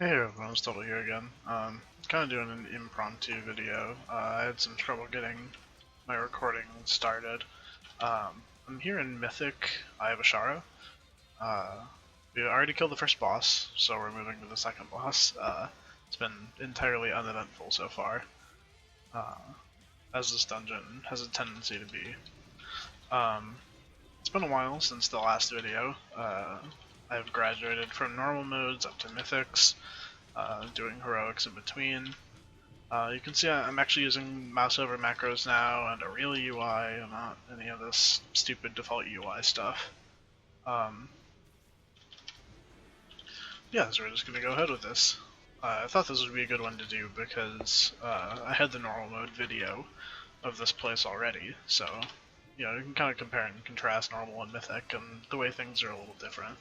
Hey everyone, it's Total here again. Kind of doing an impromptu video. I had some trouble getting my recording started. I'm here in Mythic. I have Azshara. We already killed the first boss, so we're moving to the second boss. It's been entirely uneventful so far, as this dungeon has a tendency to be. It's been a while since the last video. I've graduated from normal modes up to Mythics. Doing heroics in between. You can see I'm actually using mouse over macros now and a real UI and not any of this stupid default UI stuff. Yeah, so we're just going to go ahead with this. I thought this would be a good one to do because I had the normal mode video of this place already, so you know, you can kind of compare and contrast normal and mythic, and the way things are a little different.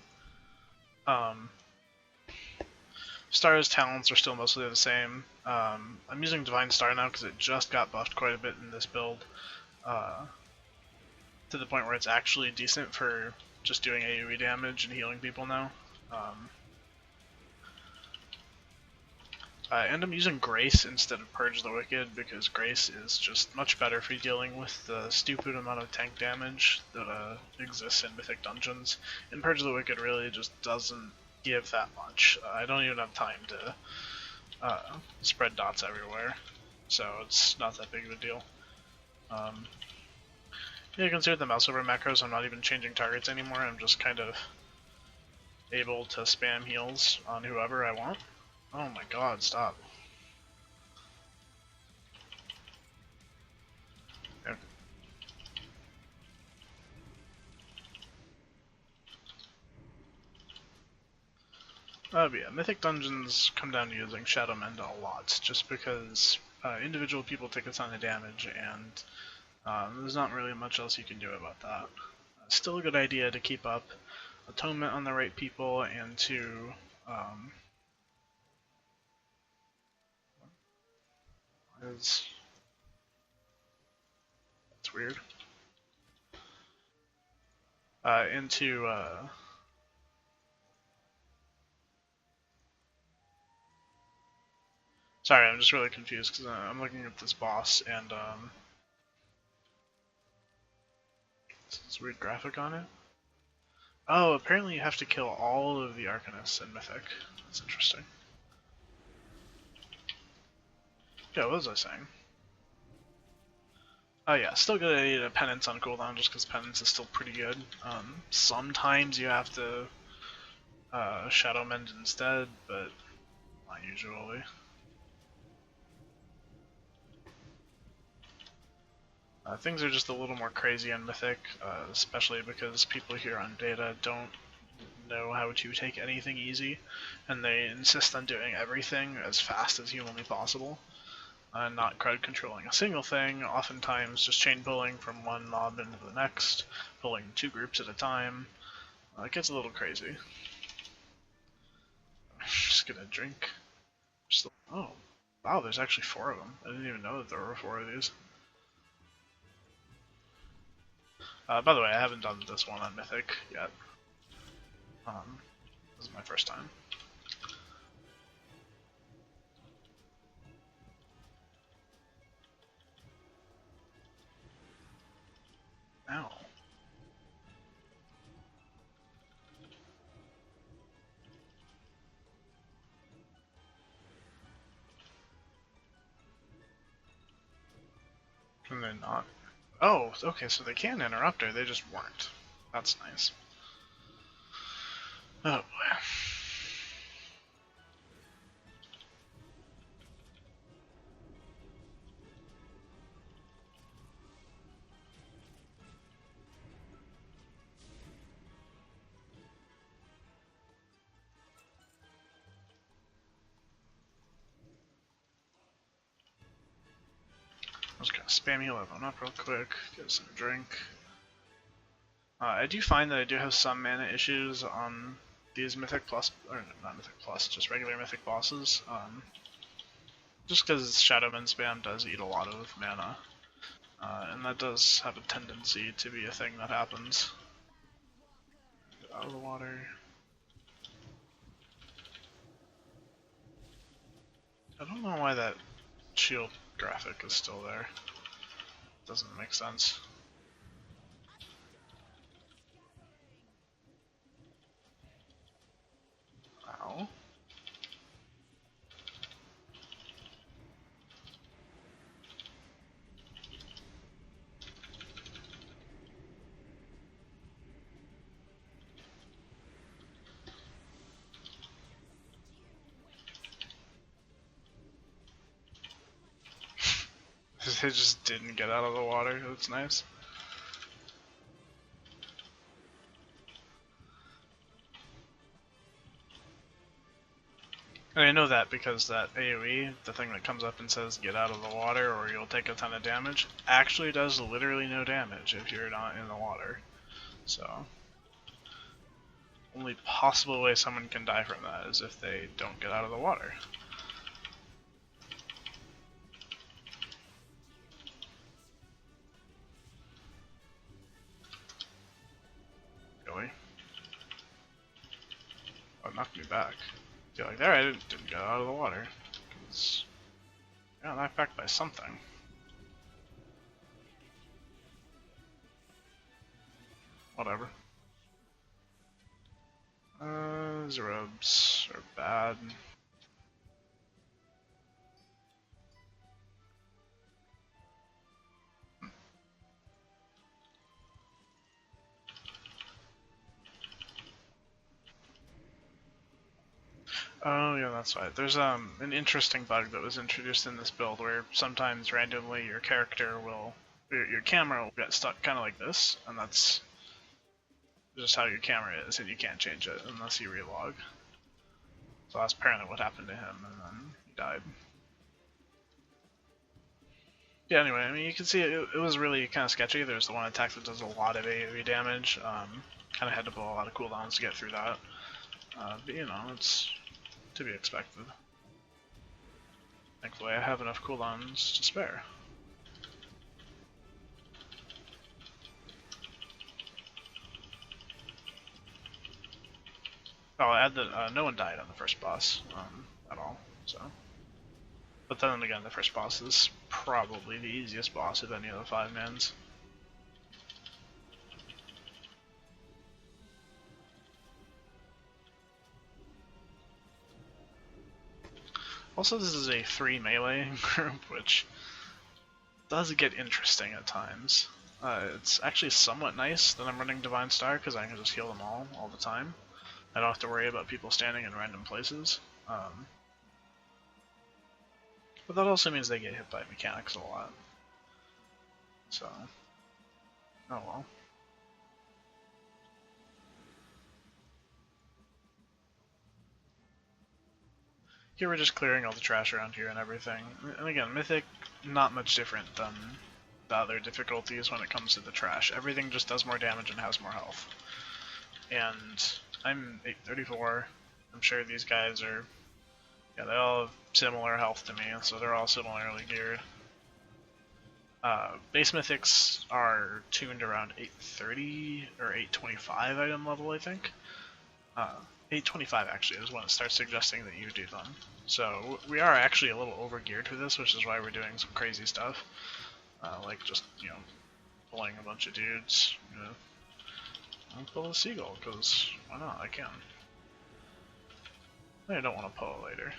Star's talents are still mostly the same. I'm using Divine Star now because it just got buffed quite a bit in this build, to the point where it's actually decent for just doing AoE damage and healing people now. And I'm using Grace instead of Purge the Wicked because Grace is just much better for dealing with the stupid amount of tank damage that exists in Mythic dungeons. And Purge the Wicked really just doesn't give that much. I don't even have time to spread dots everywhere, so it's not that big of a deal. Yeah, you can see with the mouse over macros, I'm not even changing targets anymore. I'm just kind of able to spam heals on whoever I want. Oh my god, stop. Okay. But yeah, Mythic dungeons come down to using Shadow Mend a lot, just because individual people take a ton of damage, and there's not really much else you can do about that. Still a good idea to keep up Atonement on the right people, and to that's weird. Into sorry, I'm just really confused because I'm looking at this boss and this weird graphic on it. Oh, apparently you have to kill all of the Arcanists in Mythic. That's interesting. Yeah, what was I saying? Oh yeah, still good idea to Penance on cooldown just because Penance is still pretty good. Sometimes you have to Shadow Mend instead, but not usually. Things are just a little more crazy in Mythic, especially because people here on data don't know how to take anything easy, and they insist on doing everything as fast as humanly possible. Not crowd controlling a single thing, oftentimes just chain pulling from one mob into the next, pulling two groups at a time. It gets a little crazy. Just gonna drink. Oh, wow, there's actually 4 of them. I didn't even know that there were 4 of these. By the way, I haven't done this one on Mythic yet. This is my first time. Ow. Can they not? Oh, okay, so they can interrupt her, they just weren't. That's nice. Oh boy. I'm just gonna spam heal everyone up real quick, get some drink. I do find that I do have some mana issues on these Mythic Plus, or not Mythic Plus, just regular Mythic bosses. Just because Shadow Mend spam does eat a lot of mana, and that does have a tendency to be a thing that happens. Get out of the water. I don't know why that shield graphic is still there. Doesn't make sense. Ow. It just didn't get out of the water. That's nice. And I know that because that AoE, the thing that comes up and says get out of the water or you'll take a ton of damage, actually does literally no damage if you're not in the water. So, only possible way someone can die from that is if they don't get out of the water. Really? Oh, it knocked me back. I feel like there I didn't get out of the water. Cause I got knocked back by something. Whatever. Zerobs are bad. Oh yeah, that's right. There's an interesting bug that was introduced in this build where sometimes randomly your character will, your camera will get stuck kind of like this, and that's just how your camera is, and you can't change it unless you relog. So that's apparently what happened to him, and then he died. Yeah, anyway, I mean, you can see it was really kind of sketchy. There's the one attack that does a lot of AoE damage. Kind of had to pull a lot of cooldowns to get through that. But you know, it's to be expected. Thankfully, I have enough cooldowns to spare. Oh, I'll add that no one died on the first boss at all. So, but then again, the first boss is probably the easiest boss of any of the 5-mans. Also, this is a 3 melee group, which does get interesting at times. It's actually somewhat nice that I'm running Divine Star because I can just heal them all the time. I don't have to worry about people standing in random places. But that also means they get hit by mechanics a lot. So, oh well. Here we're just clearing all the trash around here and everything. And again, Mythic, not much different than the other difficulties when it comes to the trash. Everything just does more damage and has more health. And I'm 834. I'm sure these guys are, yeah, they all have similar health to me, so they're all similarly geared. Base Mythics are tuned around 830 or 825 item level, I think. 825 actually is when it starts suggesting that you do them. So we are actually a little over geared for this, which is why we're doing some crazy stuff. Like just, you know, pulling a bunch of dudes. You know, I'll pull a seagull, because why not? I can. I don't want to pull it later.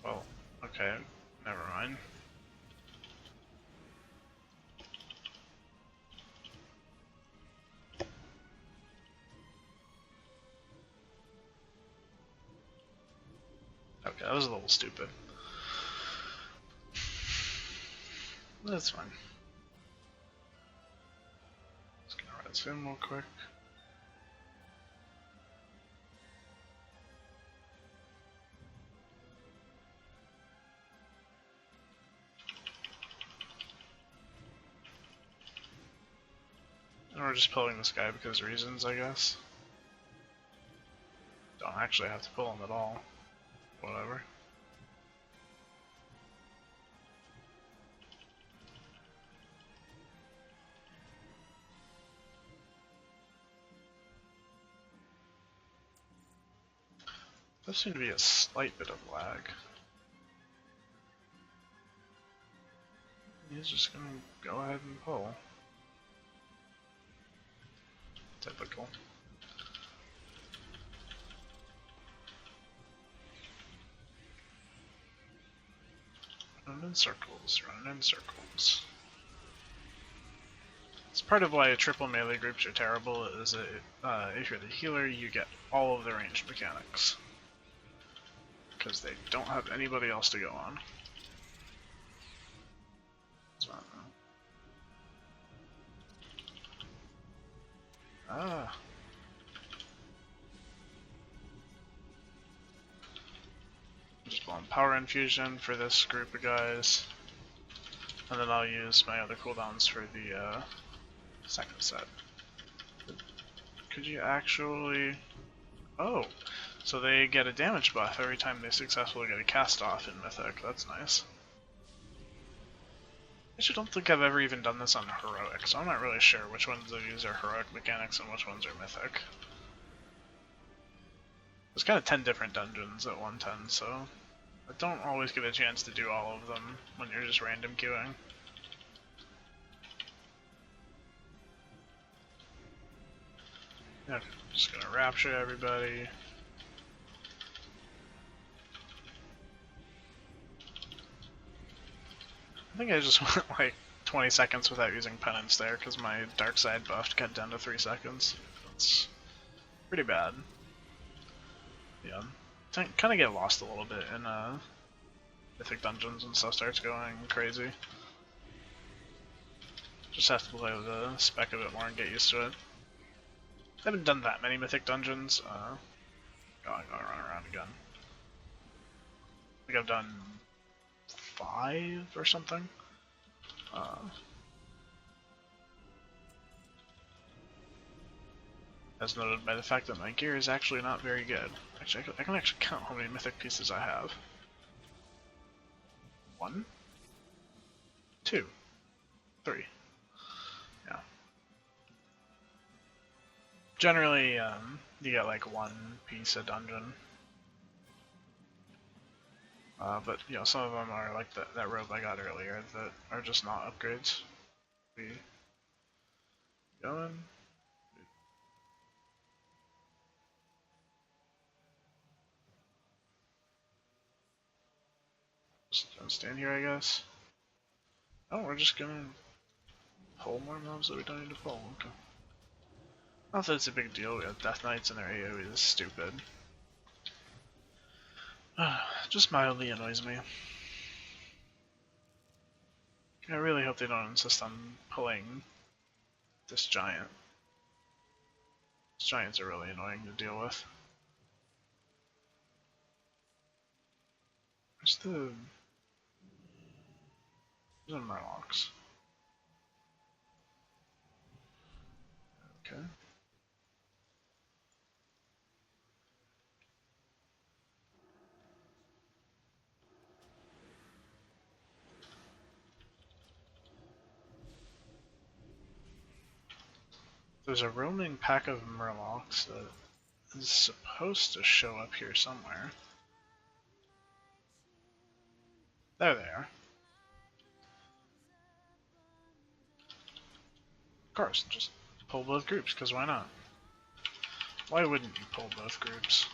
Well, okay, never mind. Okay, that was a little stupid. That's fine. Just gonna red sim real quick. And we're just pulling this guy because of reasons, I guess. Don't actually have to pull him at all. Whatever. There seems to be a slight bit of lag. He's just gonna go ahead and pull. Typical. Running in circles, running in circles. It's part of why triple melee groups are terrible, is that if you're the healer, you get all of the ranged mechanics. Because they don't have anybody else to go on. So, ah. Just blowing power infusion for this group of guys. And then I'll use my other cooldowns for the second set. Could you actually... Oh! So they get a damage buff every time they successfully get a cast off in Mythic. That's nice. I actually don't think I've ever even done this on Heroic, so I'm not really sure which ones of these are Heroic mechanics and which ones are Mythic. There's kind of 10 different dungeons at 110, so I don't always get a chance to do all of them when you're just random queuing. Okay, I'm just gonna rapture everybody. I think I just went like 20 seconds without using penance there because my dark side buff got down to 3 seconds. That's pretty bad. Yeah, kind of get lost a little bit in Mythic dungeons and stuff starts going crazy. Just have to play with the spec a bit more and get used to it. I haven't done that many Mythic dungeons. Going around again. I think I've done 5 or something. As noted by the fact that my gear is actually not very good. Actually, I can actually count how many Mythic pieces I have. 1, 2, 3. Yeah. Generally, you get like 1 piece a dungeon. But you know, some of them are like that robe I got earlier that are just not upgrades. We going. Just don't stand here, I guess. Oh, we're just gonna pull more mobs that we don't need to pull. Okay. Not that it's a big deal. We have Death Knights and their AoE is stupid. Just mildly annoys me. I really hope they don't insist on pulling this giant. These giants are really annoying to deal with. Where's the... These are Murlocs. Okay. There's a roaming pack of Murlocs that is supposed to show up here somewhere. There they are. Of course, just pull both groups, because why not? Why wouldn't you pull both groups?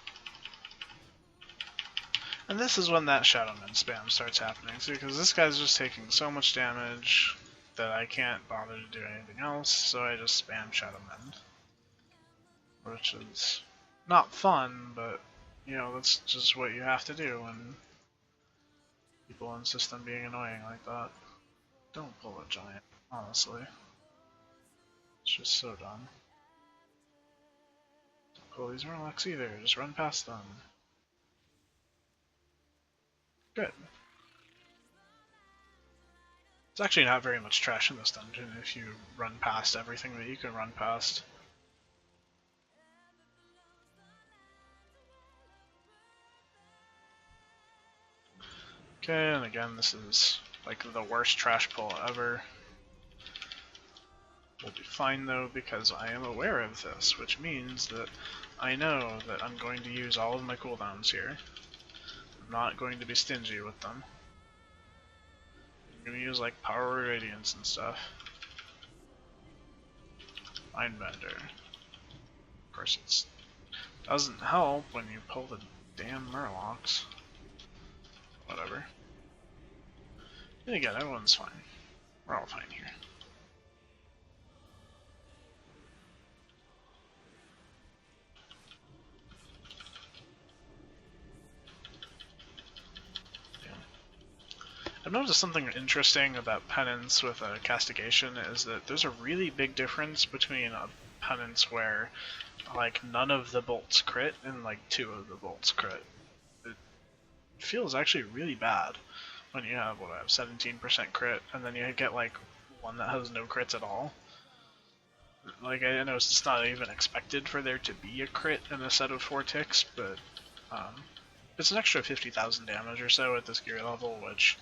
And this is when that Shadowman spam starts happening too, because this guy's just taking so much damage that I can't bother to do anything else, so I just spam Shadowman. Which is not fun, but you know, that's just what you have to do when people insist on being annoying like that. Don't pull a giant, honestly. It's just so dumb. Don't pull these Murlocs either, just run past them. Good. It's actually not very much trash in this dungeon if you run past everything that you can run past. Okay, and again, this is like the worst trash pull ever. We'll be fine though, because I am aware of this, which means that I know that I'm going to use all of my cooldowns here. I'm not going to be stingy with them. I'm going to use like Power Radiance and stuff. Mindbender. Of course it doesn't help when you pull the damn Murlocs. Whatever. And again, everyone's fine. We're all fine here. I've noticed something interesting about Penance with a Castigation is that there's a really big difference between a Penance where like none of the bolts crit and like 2 of the bolts crit. It feels actually really bad when you have, what I have, 17% crit, and then you get like one that has no crits at all. Like, I know it's not even expected for there to be a crit in a set of 4 ticks, but it's an extra 50,000 damage or so at this gear level, which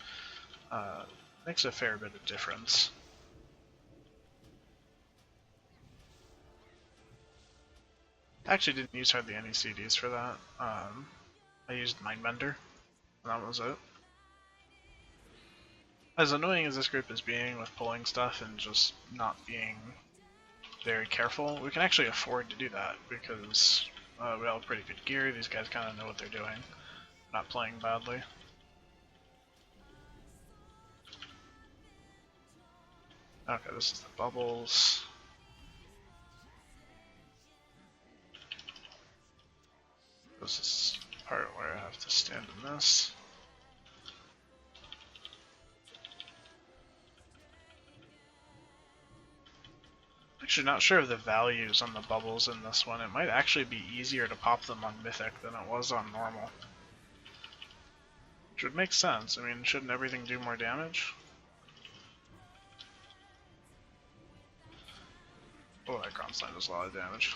makes a fair bit of difference. I actually didn't use hardly any CDs for that. I used Mindbender, and that was it. As annoying as this group is being with pulling stuff and just not being very careful, we can actually afford to do that because we all have pretty good gear. These guys kind of know what they're doing. Not playing badly. Okay, this is the bubbles. This is the part where I have to stand in this. Actually not sure of the values on the bubbles in this one. It might actually be easier to pop them on Mythic than it was on normal. Which would make sense. I mean, shouldn't everything do more damage? Oh, that Ground Slide does a lot of damage.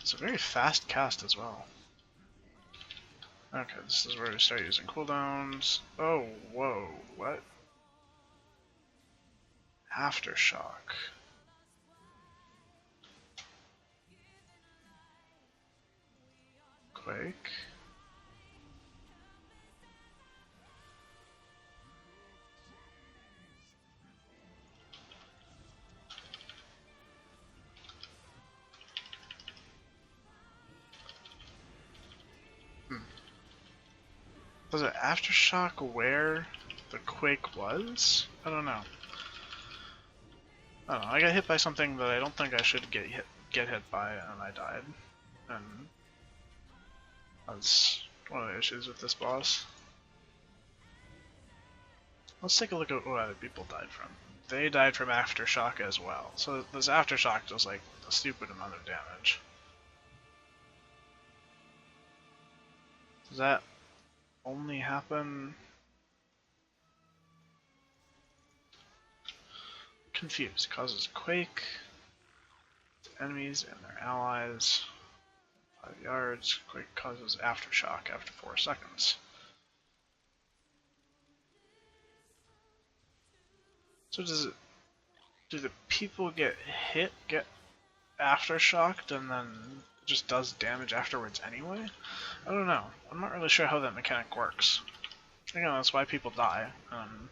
It's a very fast cast as well. Okay, this is where we start using cooldowns. Oh, whoa, what? Aftershock. Quake. Was it Aftershock where the Quake was? I don't know. I don't know, I got hit by something that I don't think I should get hit by, and I died. And that's one of the issues with this boss. Let's take a look at what other people died from. They died from Aftershock as well. So this Aftershock does like a stupid amount of damage. Does that only happen? Confused. Causes quake to enemies and their allies. 5 yards. Quake causes aftershock after 4 seconds. So does it? Do the people get hit, get aftershocked, and then it just does damage afterwards anyway? I don't know. I'm not really sure how that mechanic works. Again, that's why people die. I'm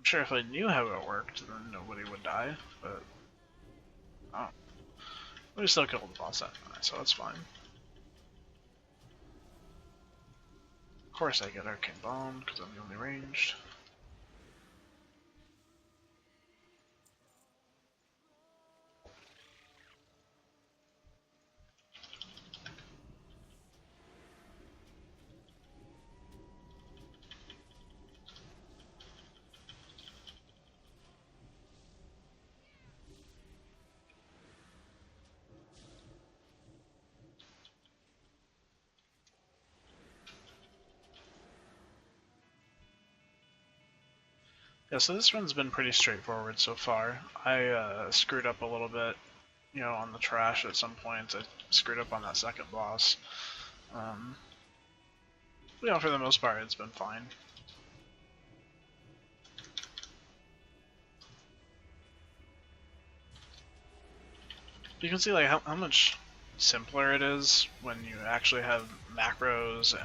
sure if I knew how it worked, then nobody would die, but oh. We still killed the boss anyway, so that's fine. Of course I get Arcane Bomb, because I'm the only ranged. Yeah, so this run's been pretty straightforward so far. I screwed up a little bit, on the trash at some point. I screwed up on that second boss. For the most part, it's been fine. You can see like how much simpler it is when you actually have macros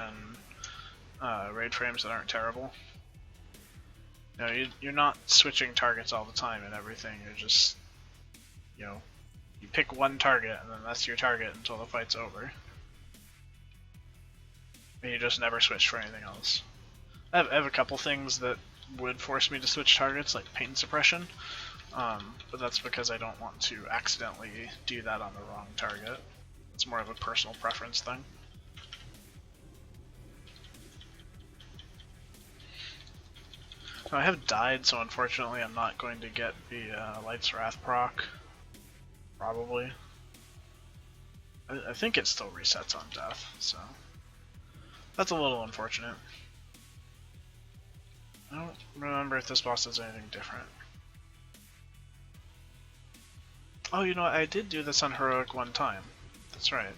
and raid frames that aren't terrible. You're not switching targets all the time and everything. You're just, you pick one target and then that's your target until the fight's over. And you just never switch for anything else. I have a couple things that would force me to switch targets, like pain suppression, but that's because I don't want to accidentally do that on the wrong target. It's more of a personal preference thing. I have died, so unfortunately I'm not going to get the Light's Wrath proc. Probably. I think it still resets on death, so that's a little unfortunate. I don't remember if this boss does anything different. Oh, you know what? I did do this on Heroic one time. That's right.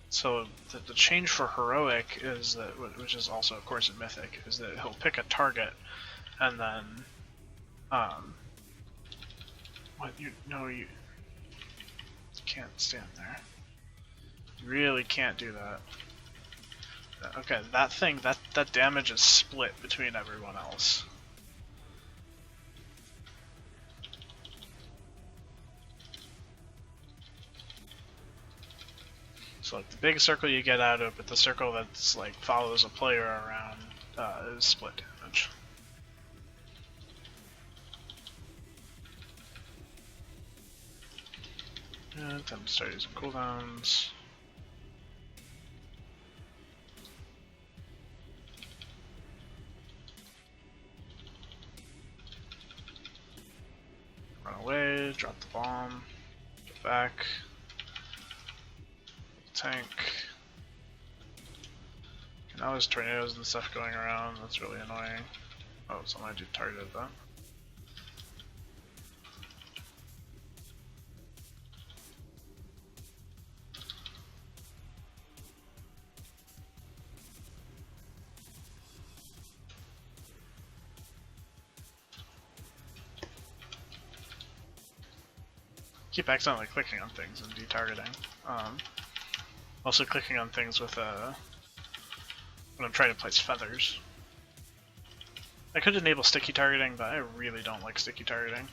So the change for Heroic is that, which is also of course in Mythic, is that he'll pick a target and then, you can't stand there. You really can't do that. Okay, that thing, that damage is split between everyone else. So like the big circle you get out of, but the circle that's like follows a player around is split damage. And time to start using cooldowns. Run away, drop the bomb, get back. Tank. Now there's tornadoes and stuff going around, that's really annoying. Oh, somebody just targeted that. Keep accidentally clicking on things and detargeting. Also clicking on things with when I'm trying to place feathers. I could enable sticky targeting, but I really don't like sticky targeting.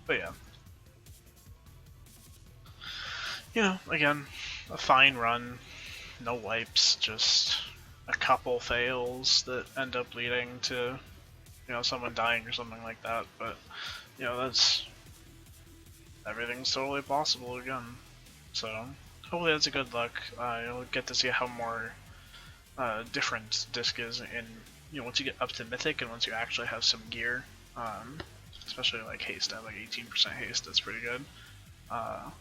But yeah. Again, a fine run, no wipes, just a couple fails that end up leading to, someone dying or something like that, but, everything's totally possible again. So, hopefully that's a good luck. You'll get to see how more different Disc is in, once you get up to Mythic and once you actually have some gear. Especially like haste, I have like 18% haste, that's pretty good. But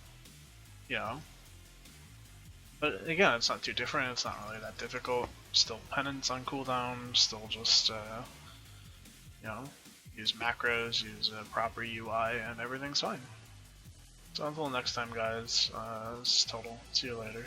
again, it's not too different, it's not really that difficult. Still penance on cooldown, still just, use macros, use a proper UI, and everything's fine. So until next time guys, this is Total. See you later.